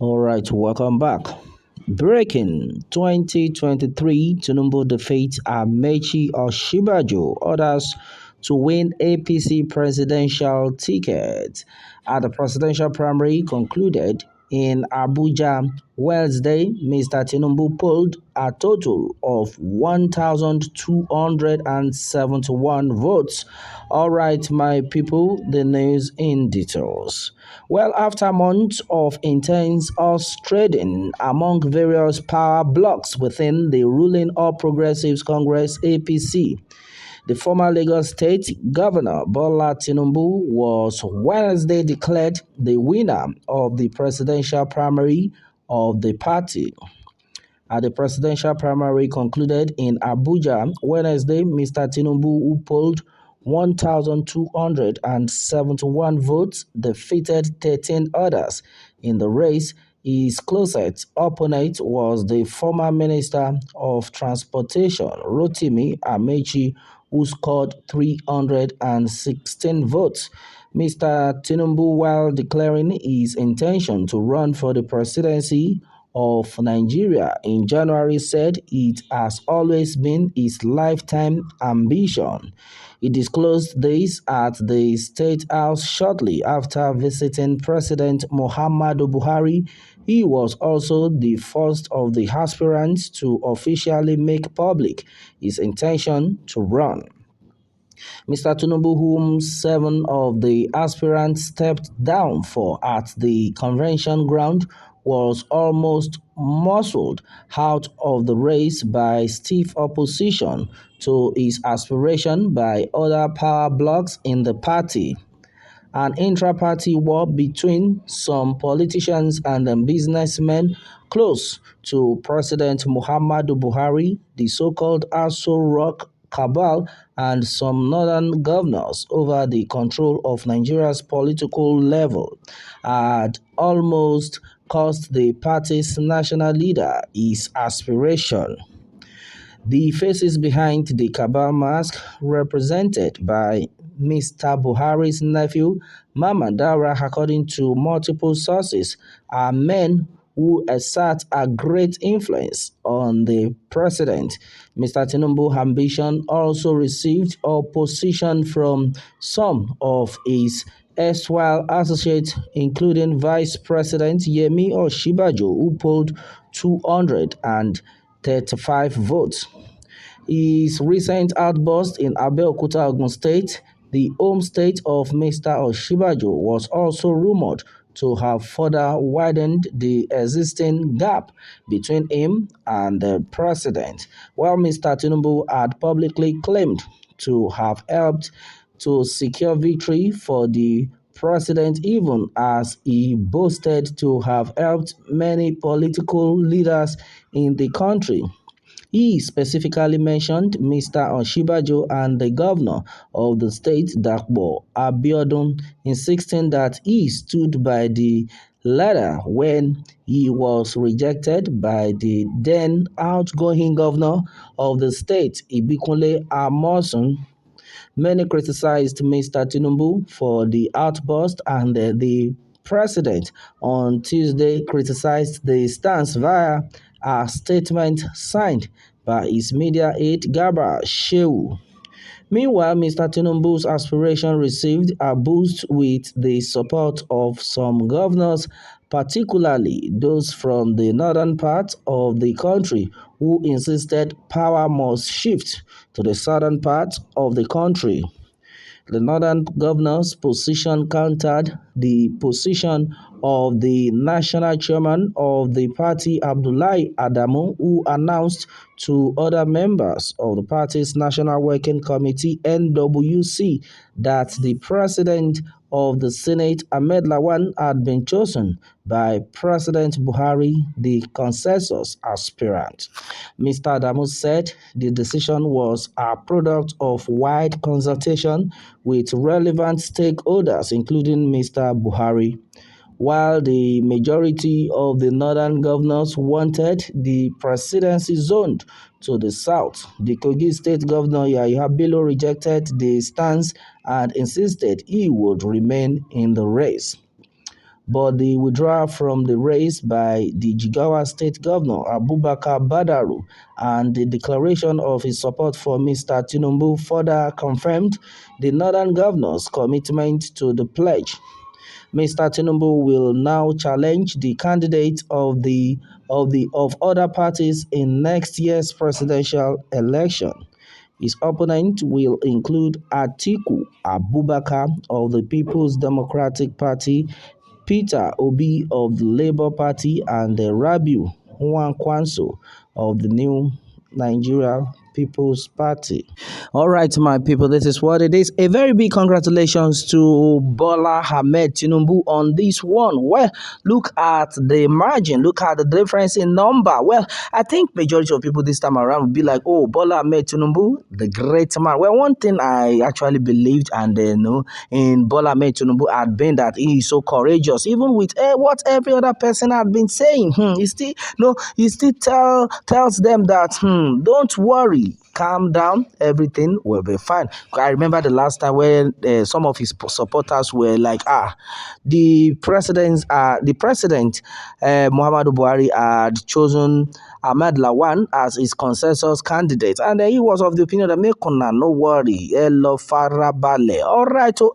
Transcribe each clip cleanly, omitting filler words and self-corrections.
All right, welcome back. Breaking 2023 Tinubu defeats Amechi Osinbajo orders to win APC presidential ticket. At the presidential primary concluded in Abuja Wednesday, Mr. Tinubu polled a total of 1,271 votes. All right, my people, the news in details. Well, after months of intense horse trading among various power blocs within the ruling All Progressives Congress APC, the former Lagos State Governor Bola Tinubu was Wednesday declared the winner of the presidential primary of the party. At the presidential primary concluded in Abuja Wednesday, Mr. Tinubu, who polled 1,271 votes, defeated 13 others in the race. His closest opponent was the former Minister of Transportation, Rotimi Amechi, who scored 316 votes. Mr. Tinubu, while declaring his intention to run for the presidency of Nigeria in January, said it has always been his lifetime ambition. He disclosed this at the State House shortly after visiting President Muhammadu Buhari. He was also the first of the aspirants to officially make public his intention to run. Mr. Tinubu, whom seven of the aspirants stepped down for at the convention ground, was almost muscled out of the race by stiff opposition to his aspiration by other power blocs in the party. An intra-party war between some politicians and businessmen close to President Muhammadu Buhari, the so-called Aso Rock cabal, and some northern governors over the control of Nigeria's political level had almost cost the party's national leader his aspiration. The faces behind the cabal mask, represented by Mr. Buhari's nephew, Mama Dara, according to multiple sources, are men who exert a great influence on the president. Mr. Tinubu's ambition also received opposition from some of his erstwhile associates, including Vice President Yemi Osinbajo, who polled 235 votes. His recent outburst in Abeokuta, Ogun State, the home state of Mr. Osinbajo, was also rumored to have further widened the existing gap between him and the president, while Mr. Tinubu had publicly claimed to have helped to secure victory for the president, even as he boasted to have helped many political leaders in the country. He specifically mentioned Mr. Osinbajo and the governor of the state, Dapo Abiodun, insisting that he stood by the latter when he was rejected by the then outgoing governor of the state, Ibikunle Amosun. Many criticized Mr. Tinubu for the outburst, and the president on Tuesday criticized the stance via a statement signed by his media aide Garba Shehu. Meanwhile, Mr. Tinubu's aspiration received a boost with the support of some governors, particularly those from the northern part of the country, who insisted power must shift to the southern part of the country. The northern governor's position countered the position of the national chairman of the party, Abdullahi Adamu, who announced to other members of the party's National Working Committee (NWC) that the president of the Senate, Ahmed Lawan, had been chosen by President Buhari, the consensus aspirant. Mr. Adamu said the decision was a product of wide consultation with relevant stakeholders, including Mr. Buhari. While the majority of the northern governors wanted the presidency zoned to the south, the Kogi State Governor Yahaya Bello rejected the stance and insisted he would remain in the race. but the withdrawal from the race by the Jigawa State Governor Abubakar Badaru and the declaration of his support for Mr. Tinubu further confirmed the northern governor's commitment to the pledge. Mr. Tinubu will now challenge the candidates of other parties in next year's presidential election. His opponent will include Atiku Abubakar of the People's Democratic Party, Peter Obi of the Labour Party, and Rabiu Nwankwanso of the New Nigeria People's Party. All right, my people, this is what it is. A very big congratulations to Bola Ahmed Tinubu on this one. Well, look at the margin, look at the difference in number. Well, I think majority of people this time around will be like, oh, Bola Ahmed Tinubu, the great man. Well, one thing I actually believed and know in Bola Ahmed Tinubu had been that he is so courageous, even with what every other person had been saying. He still tells them that don't worry, calm down, everything will be fine. I remember the last time when some of his supporters were like, the president Muhammadu Buhari had chosen Ahmad Lawan as his consensus candidate, and he was of the opinion that make una no worry, elo farabale. All right, oh,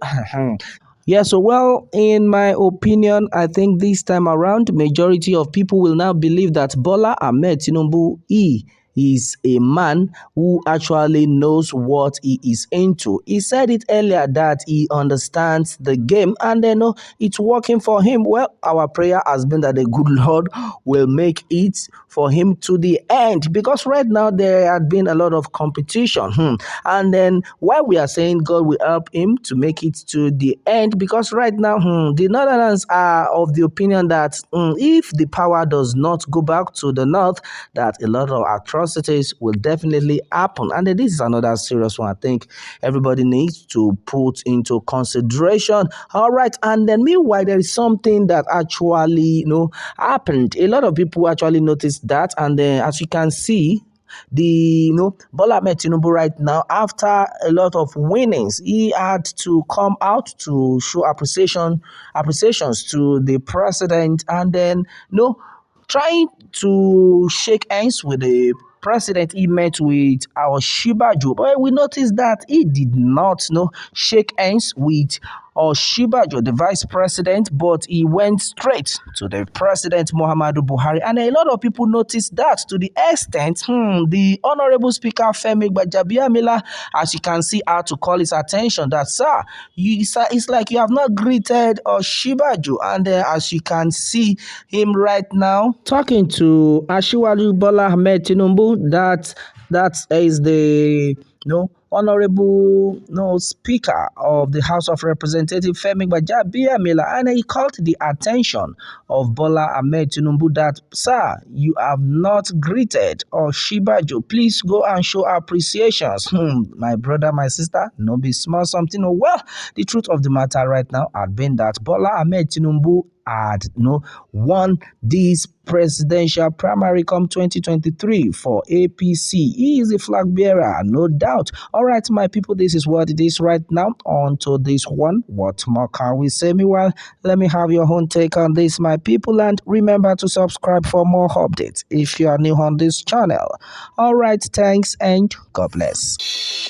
yeah, so well, in my opinion, I think this time around, majority of people will now believe that Bola Ahmed Tinubu, he is a man who actually knows what he is into. He said it earlier that he understands the game and then it's working for him. Well, our prayer has been that the good Lord will make it for him to the end, because right now there had been a lot of competition. And then while we are saying God will help him to make it to the end, because right now the Northerners are of the opinion that if the power does not go back to the North, that a lot of atrocities will definitely happen. And then this is another serious one I think everybody needs to put into consideration. All right, and then meanwhile, there is something that actually happened. A lot of people actually noticed that, and then as you can see, Bola Ahmed Tinubu right now, after a lot of winnings, he had to come out to show appreciations to the president, and then trying to shake hands with the president. He met with our Shibajo, but we noticed that he did not shake hands with Shibajo, the vice president, but he went straight to the president Muhammadu Buhari, and a lot of people noticed that to the extent the honorable speaker Femi Gbajabiamila, as you can see, had to call his attention that sir, it's like you have not greeted Shibajo, and as you can see him right now talking to Asiwaju Bola Ahmed Tinubu, that is the Honorable Speaker of the House of Representatives Femi Gbajabiamila, and he called the attention of Bola Ahmed Tinubu that, sir, you have not greeted Shibajo. Please go and show appreciations. My brother, my sister, no be small something. Well, the truth of the matter right now had been that Bola Ahmed Tinubu had won this presidential primary come 2023 for APC. He is a flag bearer, no doubt. All right, my people, this is what it is right now. On to this one. What more can we say? Meanwhile, let me have your own take on this, my people, and remember to subscribe for more updates if you are new on this channel. All right, thanks and God bless.